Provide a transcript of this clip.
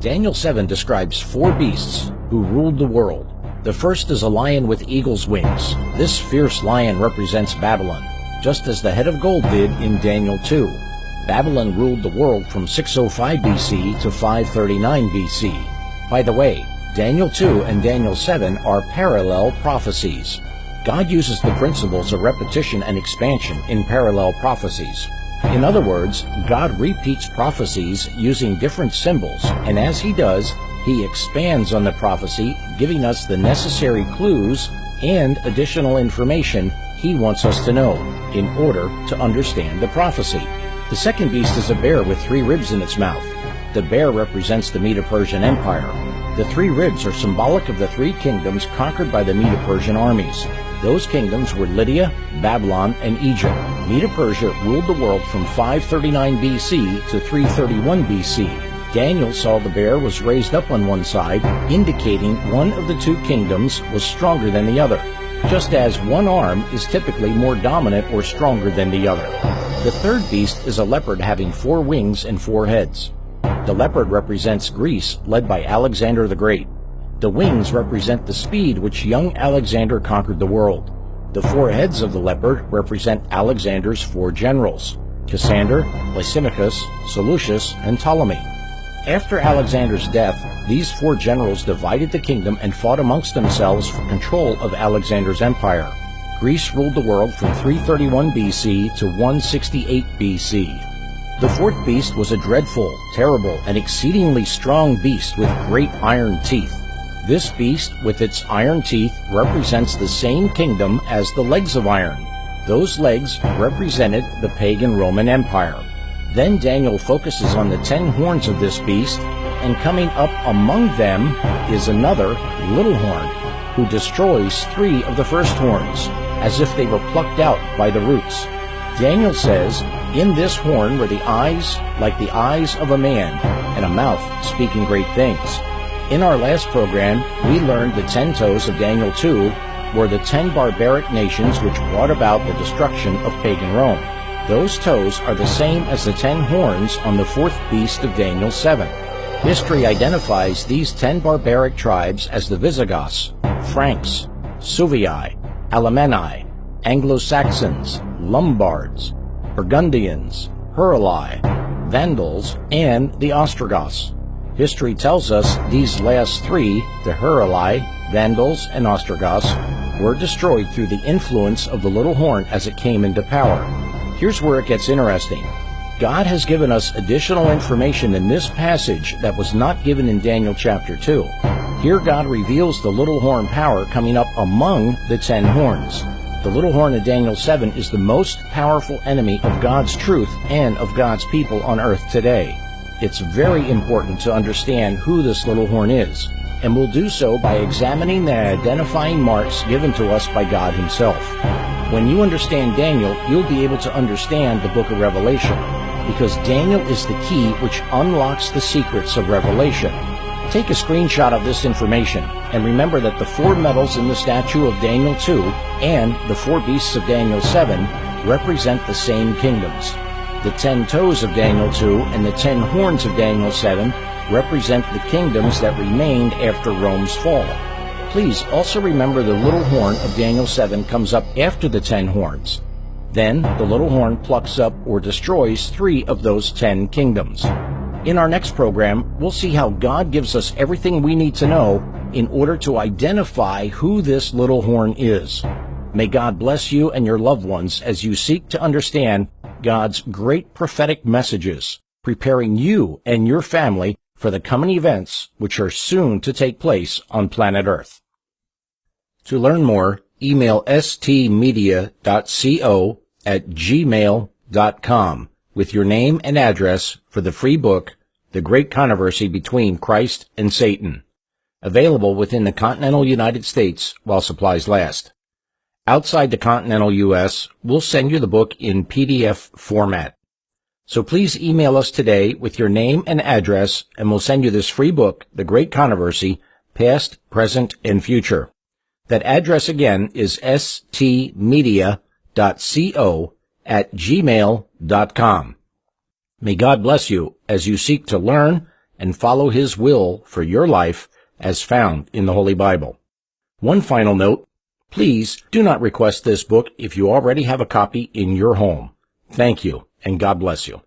Daniel 7 describes 4 beasts who ruled the world. The first is a lion with eagle's wings. This fierce lion represents Babylon, just as the head of gold did in Daniel 2. Babylon ruled the world from 605 BC to 539 BC. By the way, Daniel 2 and Daniel 7 are parallel prophecies. God uses the principles of repetition and expansion in parallel prophecies. In other words, God repeats prophecies using different symbols, and as he does, he expands on the prophecy, giving us the necessary clues and additional information he wants us to know in order to understand the prophecy. The second beast is a bear with 3 ribs in its mouth. The bear represents the Medo-Persian Empire. The 3 ribs are symbolic of the 3 kingdoms conquered by the Medo-Persian armies. Those kingdoms were Lydia, Babylon, and Egypt. Medo-Persia ruled the world from 539 BC to 331 BC. Daniel saw the bear was raised up on one side, indicating one of the 2 kingdoms was stronger than the other, just as one arm is typically more dominant or stronger than the other. The third beast is a leopard having 4 wings and 4 heads. The leopard represents Greece, led by Alexander the Great. The wings represent the speed which young Alexander conquered the world. The 4 heads of the leopard represent Alexander's 4 generals: Cassander, Lysimachus, Seleucus, and Ptolemy. After Alexander's death, these 4 generals divided the kingdom and fought amongst themselves for control of Alexander's empire. Greece ruled the world from 331 BC to 168 BC. The 4th beast was a dreadful, terrible, and exceedingly strong beast with great iron teeth. This beast, with its iron teeth, represents the same kingdom as the legs of iron. Those legs represented the pagan Roman Empire. Then Daniel focuses on the 10 horns of this beast, and coming up among them is another little horn, who destroys 3 of the first horns, as if they were plucked out by the roots. Daniel says, "In this horn were the eyes like the eyes of a man, and a mouth speaking great things." In our last program, we learned the 10 toes of Daniel 2 were the 10 barbaric nations which brought about the destruction of pagan Rome. Those toes are the same as the 10 horns on the 4th beast of Daniel 7. History identifies these 10 barbaric tribes as the Visigoths, Franks, Suvii, Alemanni, Anglo-Saxons, Lombards, Burgundians, Heruli, Vandals, and the Ostrogoths. History tells us these last 3, the Heruli, Vandals, and Ostrogoths, were destroyed through the influence of the little horn as it came into power. Here's where it gets interesting. God has given us additional information in this passage that was not given in Daniel chapter 2. Here God reveals the little horn power coming up among the 10 horns. The little horn of Daniel 7 is the most powerful enemy of God's truth and of God's people on earth today. It's very important to understand who this little horn is, and we'll do so by examining the identifying marks given to us by God himself. When you understand Daniel, you'll be able to understand the book of Revelation, because Daniel is the key which unlocks the secrets of Revelation. Take a screenshot of this information, and remember that the 4 metals in the statue of Daniel 2 and the 4 beasts of Daniel 7 represent the same kingdoms. The 10 toes of Daniel 2 and the 10 horns of Daniel 7 represent the kingdoms that remained after Rome's fall. Please also remember the little horn of Daniel 7 comes up after the 10 horns. Then the little horn plucks up or destroys 3 of those 10 kingdoms. In our next program, we'll see how God gives us everything we need to know in order to identify who this little horn is. May God bless you and your loved ones as you seek to understand God's great prophetic messages, preparing you and your family for the coming events which are soon to take place on planet Earth. To learn more, email stmedia.co@gmail.com with your name and address for the free book, The Great Controversy Between Christ and Satan, available within the continental United States while supplies last. Outside the continental U.S., we'll send you the book in PDF format. So please email us today with your name and address, and we'll send you this free book, The Great Controversy, Past, Present, and Future. That address again is stmedia.co@gmail.com. May God bless you as you seek to learn and follow His will for your life as found in the Holy Bible. One final note, please do not request this book if you already have a copy in your home. Thank you, and God bless you.